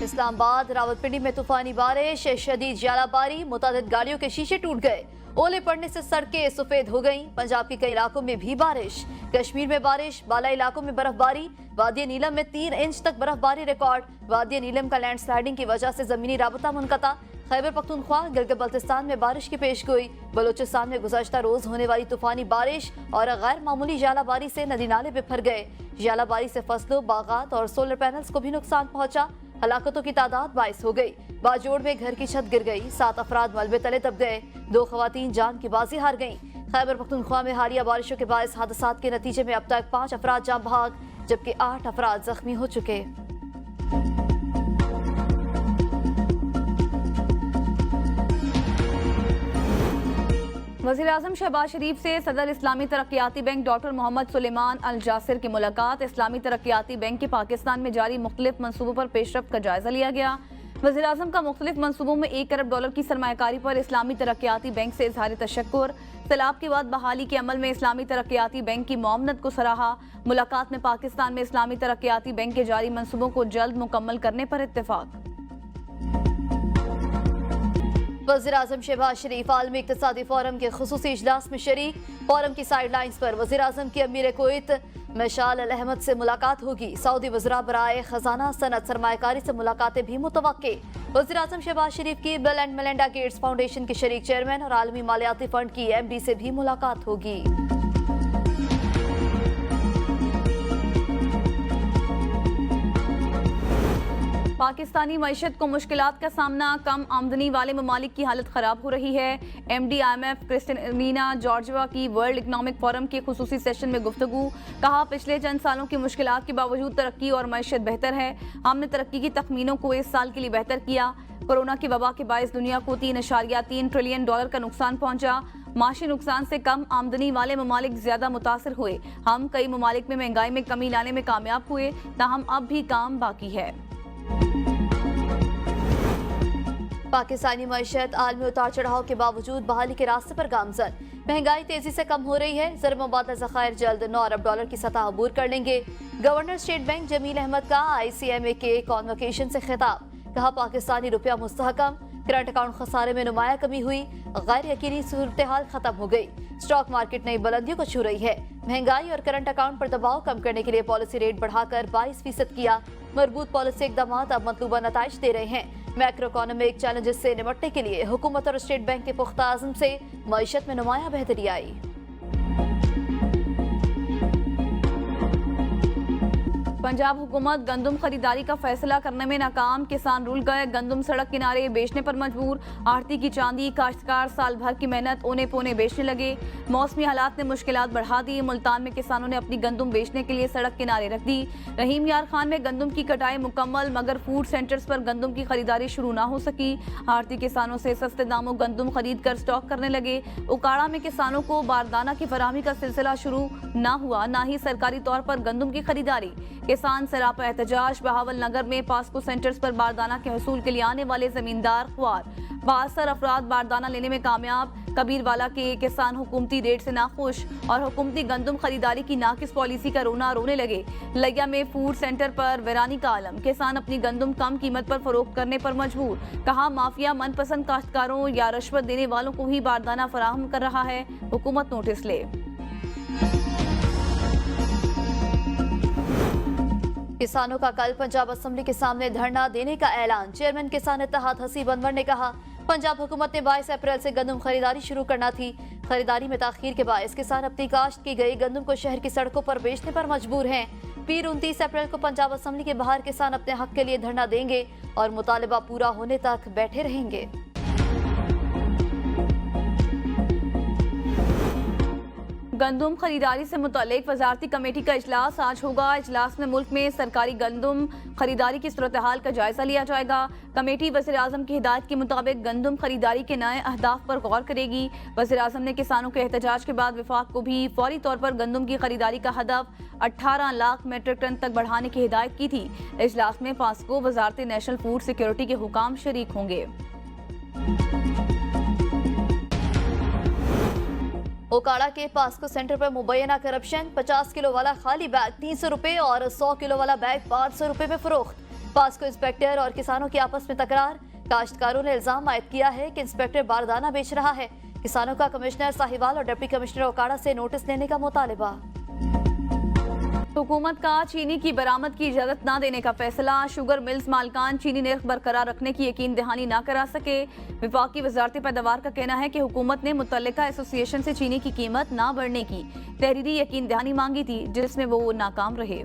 इस्लामाबाद रावलपिंडी में तूफानी बारिश, शदीद जालाबारी, मुतादिद गाड़ियों के शीशे टूट गए। ओले पड़ने से सड़कें सफेद हो गईं। पंजाब के कई इलाकों में भी बारिश। कश्मीर में बारिश, बाला इलाकों में बर्फबारी। वादी नीलम में 3 इंच तक बर्फबारी रिकॉर्ड। वादी नीलम का लैंडस्लाइडिंग की वजह से जमीनी राबता मुनक़ता। खैबर पख्तूनख्वा, गिलगित बल्तिस्तान में बारिश की पेशगोई। बलूचिस्तान में गुज़श्ता रोज होने वाली तूफानी बारिश और गैर मामूली जालाबारी से नदी नाले बिफर गए। जालाबारी से फसलों, बागात और सोलर पैनल्स को भी नुकसान पहुंचा। हलाकतों की तादाद 22 हो गई। बाजोड़ में घर की छत गिर गई। 7 अफराद मलबे तले दब गए। 2 खवातीन जान की बाजी हार गईं। खैबर पख्तूनख्वा में हालिया बारिशों के बायस हादसात के नतीजे में अब तक 5 अफराद जान बहक जबकि 8 अफराद जख्मी हो चुके। वज़ीर-ए-आज़म शहबाज शरीफ से सदर इस्लामी तरक्याती बैंक डॉक्टर मोहम्मद सुलेमान अल जासिर की मुलाकात। इस्लामी तरक्याती बैंक के पाकिस्तान में जारी मुख्तलिफ मनसूबों पर पेशरफ्त का जायजा लिया गया। वज़ीर-ए-आज़म का मुख्तलिफ मनसूबों में $1 अरब की सरमायाकारी पर इस्लामी तरक्याती बैंक से इजहार तशक्कुर। सैलाब के बाद बहाली के अमल में इस्लामी तरक्याती बैंक की मुआवनत को सराहा। मुलाकात में पाकिस्तान में इस्लामी तरक्याती बैंक के जारी मनसूबों को जल्द मुकम्मल करने पर इत्तेफाक। वज़ीर-ए-आज़म शहबाज शरीफ आलमी इक़्तिसादी फोरम के खुसूसी इजलास में शरीक। फोरम की साइड लाइन्स पर वज़ीर-ए-आज़म की अमीर कुवैत मशाल अल अहमद से मुलाकात होगी। सऊदी वज़रा बराए खजाना सनत सरमायाकारी से मुलाकातें भी मुतवक्के। वज़ीर-ए-आज़म शहबाज शरीफ की bill and Melinda Gates foundation के शरीक चेयरमैन और आलमी मालियाती फंड की MD से भी मुलाकात होगी। पाकिस्तानी मईशत को मुश्किलात का सामना, कम आमदनी वाले ममालिक की हालत ख़राब हो रही है। MD IMF क्रिस्टलिना जॉर्जिवा की वर्ल्ड इकनॉमिक फोरम के खुसूसी सेशन में गुफ्तगू। कहा, पिछले चंद सालों की मुश्किलात के बावजूद तरक्की और मईशत बेहतर है। हमने तरक्की की तखमीनों को इस साल के लिए बेहतर किया। कोरोना की वबा के बायस दुनिया को $3.3 ट्रिलियन का नुकसान पहुंचा। माशी नुकसान से कम आमदनी वाले ममालिक ज्यादा मुतासर हुए। हम कई ममालिक में महंगाई में कमी लाने में कामयाब हुए, ताहम अब भी काम बाकी है। पाकिस्तानी मईशत आलमी उतार चढ़ाव के बावजूद बहाली के रास्ते पर गामजन। महंगाई तेजी से कम हो रही है। ज़र मुबादला ज़खायर जल्द $9 अरब की सतह अबूर कर लेंगे। Governor State Bank Jamil Ahmad का ICMA के कॉन्वोकेशन से खिताब। कहा, पाकिस्तानी रुपया मुस्तहकम। करंट अकाउंट खसारे में नुमाया कमी हुई। गैर यकीनी सूरत हाल खत्म हो गई। स्टॉक मार्केट नई बुलंदियों को छू रही है। महंगाई और करंट अकाउंट पर दबाव कम करने के लिए पॉलिसी रेट बढ़ाकर 22% किया। मजबूत पॉलिसी इकदाम अब मतलूबा नताइज दे रहे हैं। मैक्रो इकोनॉमिक चैलेंजेस से निपटने के लिए हुकूमत और स्टेट बैंक के पुख्ता आज़म से मईशत में नुमाया बेहतरी आई। पंजाब हुकूमत गंदम खरीदारी का फैसला करने में नाकाम। किसान रुल गए, गंदम सड़क किनारे बेचने पर मजबूर। आढ़ती की चांदी, काश्तकार साल भर की मेहनत ओने पोने बेचने लगे। मौसमी हालात ने मुश्किलात बढ़ा दी। मुल्तान में किसानों ने अपनी गंदम बेचने के लिए सड़क किनारे रख दी। रहीम यार खान में गंदम की कटाई मुकम्मल, मगर फूड सेंटर्स पर गंदम की खरीदारी शुरू ना हो सकी। आढ़ती किसानों से सस्ते दामों गंदम खरीद कर स्टॉक करने लगे। उकाड़ा में किसानों को बारदाना की फराहमी का सिलसिला शुरू ना हुआ, ना ही सरकारी तौर पर गंदम की खरीदारी। किसान सरापा एहतजाज। बहावल नगर में पास्को सेंटर्स पर बारदाना के हसूल के लिए आने वाले जमींदार ख्वार। 72 अफराद बारदाना लेने में कामयाब। कबीरवाला के किसान हुकूमती रेट से नाखुश और हुकूमती गंदम खरीदारी की नाकिस पॉलिसी का रोना रोने लगे। लिया में फूड सेंटर पर वीरानी का आलम। किसान अपनी गंदम कम कीमत पर फरोख्त करने पर मजबूर। कहा, माफिया मनपसंद काश्तकारों या रिश्वत देने वालों को ही बारदाना फराहम कर रहा है। हुकूमत नोटिस ले। किसानों का कल पंजाब असेंबली के सामने धरना देने का ऐलान। चेयरमैन किसान इत्तेहाद हसीब अनवर ने कहा, पंजाब हुकूमत ने 22 अप्रैल से गंदम खरीदारी शुरू करना थी। खरीदारी में ताखीर के बायस किसान अपनी काश्त की गई गंदम को शहर की सड़कों पर बेचने पर मजबूर हैं। पीर 29 अप्रैल को पंजाब असेंबली के बाहर किसान अपने हक के लिए धरना देंगे और मुतालिबा पूरा होने तक बैठे रहेंगे। गंदम खरीदारी से मुतालिक वजारती कमेटी का इजलास आज होगा। इजलास में मुल्क में सरकारी गंदम खरीदारी की सूरत हाल का जायजा लिया जाएगा। कमेटी वज़ीर-ए-आज़म की हिदायत के मुताबिक गंदम खरीदारी के नए अहदाफ पर गौर करेगी। वज़ीर-ए-आज़म ने किसानों के एहतजाज के बाद विफाक को भी फौरी तौर पर गंदम की खरीदारी का हदफ 18 लाख मेट्रिक टन तक बढ़ाने की हिदायत की थी। इजलास में पास्को, वजारत नेशनल फूड सिक्योरिटी के हुकाम शरीक होंगे। ओकाड़ा के पास्को सेंटर पर मुबैना करप्शन। 50 किलो वाला खाली बैग 300 रुपए और 100 किलो वाला बैग 500 रुपए में फरोख्त। पास्को इंस्पेक्टर और किसानों की आपस में तकरार। काश्तकारों ने इल्जाम आयद किया है कि इंस्पेक्टर बारदाना बेच रहा है। किसानों का कमिश्नर साहिवाल और डिप्टी कमिश्नर ओकाड़ा से नोटिस लेने का मुतालिबा। हुकूमत का चीनी की बरामद की इजाजत न देने का फैसला। शुगर मिल्स मालकान चीनी निर्ख बरकरार रखने की यकीन दहानी न करा सके। विफाकी वजारत पैदावार का कहना है कि हुकूमत ने मुतल्लिका एसोसिएशन से चीनी की कीमत न बढ़ने की तहरीरी यकीन दहानी मांगी थी, जिसमें वो नाकाम रहे।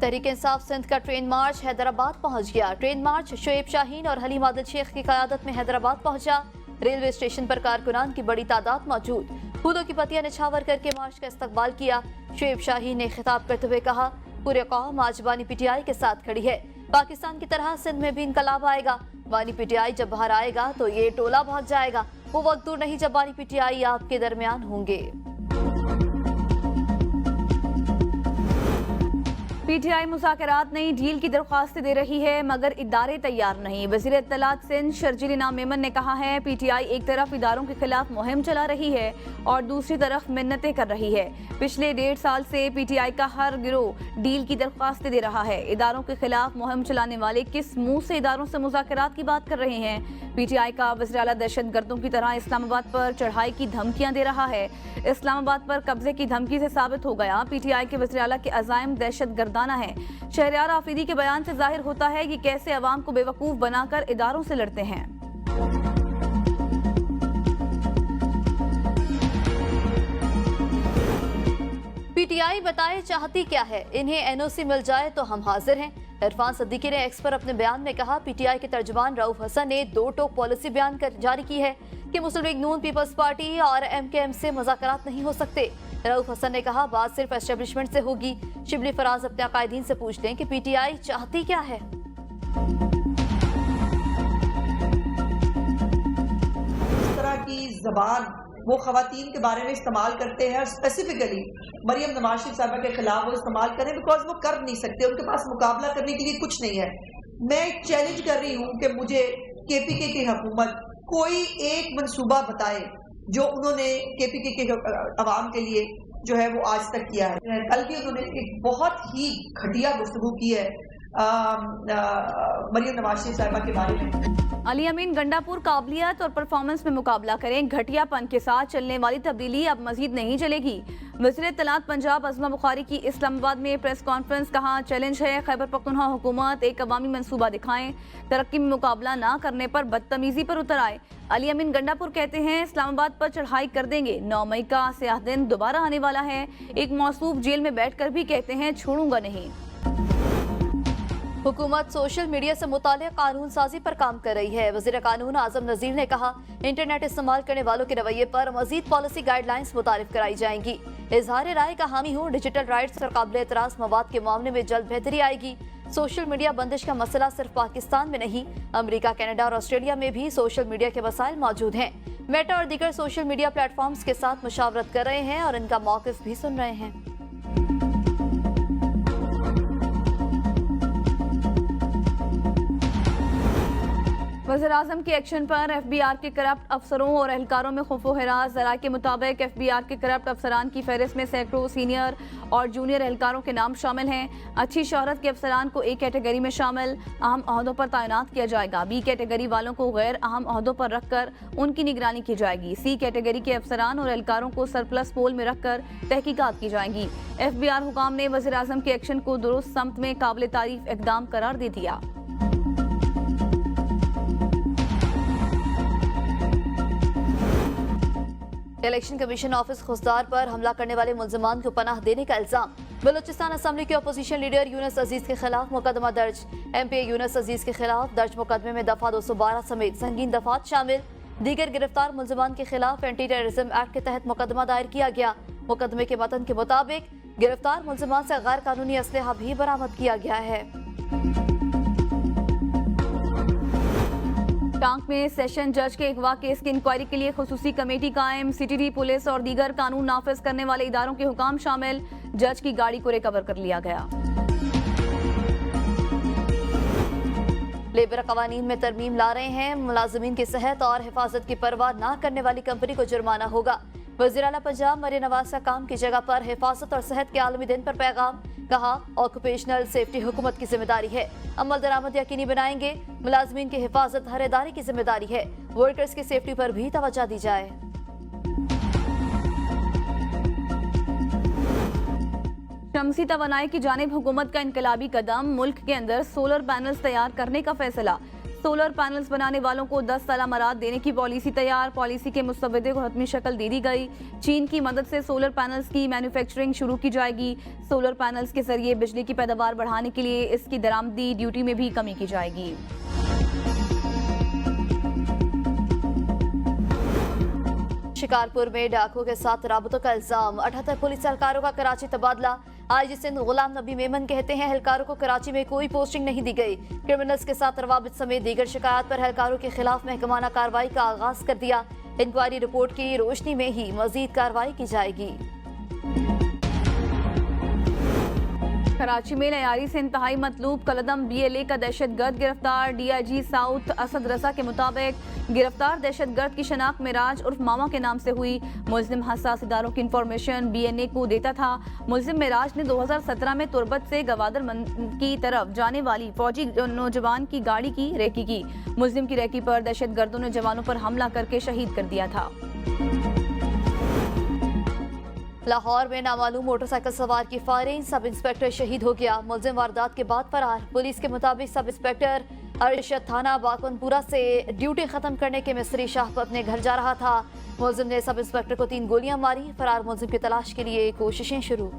तहरीक इंसाफ सिंध का ट्रेन मार्च हैदराबाद पहुंच गया। ट्रेन मार्च शोएब शाहीन और हलीम आदिल शेख की क़यादत में हैदराबाद पहुंचा। रेलवे स्टेशन पर कारकुनान की बड़ी तादाद मौजूद। फूलों की पत्तियां निछावर करके मार्च का इस्तकबाल किया। शोएब शाहीन ने खिताब करते हुए कहा, पूरे कौम आज बानी पीटीआई के साथ खड़ी है। पाकिस्तान की तरह सिंध में भी इनकलाब आएगा। बानी पीटीआई जब बाहर आएगा तो ये टोला भाग जाएगा। वो वक्त दूर नहीं जब बानी पीटीआई आपके दरमियान होंगे। पीटीआई मुज़ाकरात नई डील की दरख्वास्तें दे रही है, मगर इदारे तैयार नहीं। वज़ीर इत्तलात सिंध शर्जील इनाम मेमन ने कहा है, पीटीआई एक तरफ इदारों के खिलाफ मुहिम चला रही है और दूसरी तरफ मिन्नतें कर रही है। पिछले 1.5 साल से पीटीआई का हर गिरोह डील की दरख्वास्तें दे रहा है। इदारों के खिलाफ मुहिम चलाने वाले किस मुंह से इदारों से मुज़ाकरात की बात कर रहे हैं? पीटीआई का वज़ीर आला दहशत गर्दों की तरह इस्लामाबाद पर चढ़ाई की धमकियां दे रहा है। इस्लामाबाद पर कब्जे की धमकी से साबित हो गया पीटीआई के वज़ीर आला के अज़ाइम दहशत गर्दाना है। शहरयार आफरीदी के बयान से जाहिर होता है कि कैसे अवाम को बेवकूफ बनाकर इदारों से लड़ते हैं। पीटीआई बताए चाहती क्या है, इन्हें एनओसी मिल जाए तो हम हाजिर हैं। इरफान सिद्दीकी ने एक्स पर अपने बयान में कहा, पीटीआई के तर्जुमान रऊफ हसन ने 2 टोक पॉलिसी बयान कर जारी की है कि मुस्लिम लीग नून पीपल्स पार्टी और एमकेएम से मुज़ाकरात नहीं हो सकते। रऊफ हसन ने कहा, बात सिर्फ एस्टेब्लिशमेंट से होगी। शिबली फराज अपने कायदीन से पूछ लें कि पीटीआई चाहती क्या है। इस तरह की जबान वो खवातीन के बारे में इस्तेमाल करते हैं और स्पेसिफिकली मरियम नवाज शरीफ साहबा के खिलाफ वो इस्तेमाल करें, बिकॉज वो कर नहीं सकते, उनके पास मुकाबला करने के लिए कुछ नहीं है। मैं चैलेंज कर रही हूँ कि मुझे केपीके की हुकूमत कोई एक मंसूबा बताए जो उन्होंने केपीके के अवाम के लिए जो है वो आज तक किया है। कल भी उन्होंने एक बहुत ही घटिया गुफ्तगू की है मरियम नवाज शरीफ साहिबा के बारे में। अली अमीन गंडापुर काबिलियत और परफॉर्मेंस में मुकाबला करें, घटियापन के साथ चलने वाली तब्दीली अब मजीद नहीं चलेगी। वज़ीर इत्तलात पंजाब अज़मा बुखारी की इस्लामाबाद में प्रेस कॉन्फ्रेंस, कहा चैलेंज है खैबर पख्तूनख्वा हुकूमत एक अवामी मंसूबा दिखाएं, तरक्की में मुकाबला ना करने पर बदतमीजी पर उतर आए। अली अमीन गंडापुर कहते हैं इस्लामाबाद पर चढ़ाई कर देंगे। 9 मई का स्याह दिन दोबारा आने वाला है। एक मौसूफ जेल में बैठकर भी कहते हैं छोड़ूंगा नहीं। हुकूमत सोशल मीडिया से मुताल्लिक़ कानून साजी पर काम कर रही है। वज़ीर कानून आज़म नज़ीर ने कहा, इंटरनेट इस्तेमाल करने वालों के रवैये पर मजीद पॉलिसी गाइडलाइंस मुतारिफ कराई जाएंगी। इजहार राय का हामी हूँ, डिजिटल राइट्स और काबिल एतराज़ मवाद के मामले में जल्द बेहतरी आएगी। सोशल मीडिया बंदिश का मसला सिर्फ पाकिस्तान में नहीं, अमेरिका, कनाडा और ऑस्ट्रेलिया में भी सोशल मीडिया के मसाइल मौजूद हैं। मेटा और दीगर सोशल मीडिया प्लेटफॉर्म्स के साथ मुशावरत कर रहे हैं और इनका मौक़िफ़ भी सुन रहे हैं। वज़ीर आज़म के एक्शन पर एफबीआर के करप्ट अफसरों और एहलकारों में खौफ व हिरास। ज़राए के मुताबिक एफबीआर के करप्ट अफसरान की फहरिस्त में सैकड़ों सीनियर और जूनियर एहलकारों के नाम शामिल हैं। अच्छी शोहरत के अफसरान को ए कैटेगरी में शामिल अहम अहदों पर तैनात किया जाएगा। बी कैटेगरी वालों को गैर अहम अहदों पर रखकर उनकी निगरानी की जाएगी। सी कैटेगरी के अफसरान और एहलकारों को सरप्लस पोल में रखकर तहकीकात की जाएंगी। एफबीआर हुकाम ने वज़ीर आज़म के एक्शन को दुरुस्त समत में काबिल तारीफ इक़दाम करार दे दिया। इलेक्शन कमीशन ऑफिस खुसदार पर हमला करने वाले मुल्जिमान को पनाह देने का इल्जाम। बलूचिस्तान असम्बली के अपोजिशन लीडर यूनुस अजीज के खिलाफ मुकदमा दर्ज। एमपी यूनुस अजीज के खिलाफ दर्ज मुकदमे में दफा 212 समेत संगीन दफात शामिल। दीगर गिरफ्तार मुल्जिमान के खिलाफ एंटी टेररिज्म एक्ट के तहत मुकदमा दायर किया गया। मुकदमे के मतन के मुताबिक गिरफ्तार मुल्जिमान से गैर कानूनी असलहा भी बरामद किया गया है। टांक में सेशन जज के अगवा केस की इंक्वायरी के लिए खुसूसी कमेटी कायम। सीटीडी, पुलिस और दीगर कानून नाफिज करने वाले इदारों के हुकाम शामिल। जज की गाड़ी को रिकवर कर लिया गया। लेबर कवानीन में तरमीम ला रहे हैं। मुलाजमीन की सेहत और हिफाजत की परवाह न करने वाली कंपनी को जुर्माना होगा। वज़ीर आला पंजाब मरियम नवाज का काम की जगह पर हिफाजत और सेहत के आलमी दिन पर पैगाम। कहा, ऑक्यूपेशनल सेफ्टी हुकूमत की जिम्मेदारी है, अमल दरामद यकीनी बनाएंगे। मुलाजमीन की हिफाजत हर इदारे की जिम्मेदारी है, वर्कर्स की सेफ्टी पर भी तवज्जो दी जाए। शमसी तवानाई की जानिब हुकूमत का इनकलाबी कदम, मुल्क के अंदर सोलर पैनल्स तैयार करने का फैसला। सोलर पैनल्स बनाने वालों को 10 साल मराद देने की पॉलिसी तैयार। पॉलिसी के मुस्तवदे को हतमी शक्ल दे दी गई। चीन की मदद से सोलर पैनल्स की मैन्युफैक्चरिंग शुरू की जाएगी। सोलर पैनल्स के जरिए बिजली की पैदावार बढ़ाने के लिए इसकी दरामदी ड्यूटी में भी कमी की जाएगी। शिकारपुर में डाकुओं के साथ राबतों का इल्जाम, 78 पुलिस एहलकारों का कराची तबादला। आईजी सिंध गुलाम नबी मेमन कहते हैं, एहलकारों को कराची में कोई पोस्टिंग नहीं दी गई। क्रिमिनल्स के साथ रवाबित समेत दीगर शिकायत पर एहलकारों के खिलाफ महकमाना कार्रवाई का आगाज कर दिया। इंक्वायरी रिपोर्ट की रोशनी में ही मजीद कार्रवाई की जाएगी। कराची में लयारी से इंतहाई मतलूब कलदम BLA का दहशतगर्द गिरफ्तार। DIG साउथ असद रजा के मुताबिक गिरफ्तार दहशतगर्द की शनाख्त मिराज उर्फ मामा के नाम से हुई। मुल्जिम हसास इदारों की इंफॉर्मेशन BNA को देता था। मुल्जिम मिराज ने 2017 में तुरबत से गवादर की तरफ जाने वाली फौजी नौजवान की गाड़ी की रेकी की। मुल्जिम की रेकी पर दहशतगर्दों ने जवानों पर हमला करके शहीद कर दिया था। लाहौर में नामालूम मोटरसाइकिल सवार की फायरिंग, सब इंस्पेक्टर शहीद हो गया। मुल्जिम वारदात के बाद फरार। पुलिस के मुताबिक सब इंस्पेक्टर अरशद थाना बाकनपुरा से ड्यूटी खत्म करने के मिस्त्री शाह पर अपने घर जा रहा था। मुल्जिम ने सब इंस्पेक्टर को 3 गोलियां मारी। फरार मुल्जिम की तलाश के लिए कोशिशें शुरू।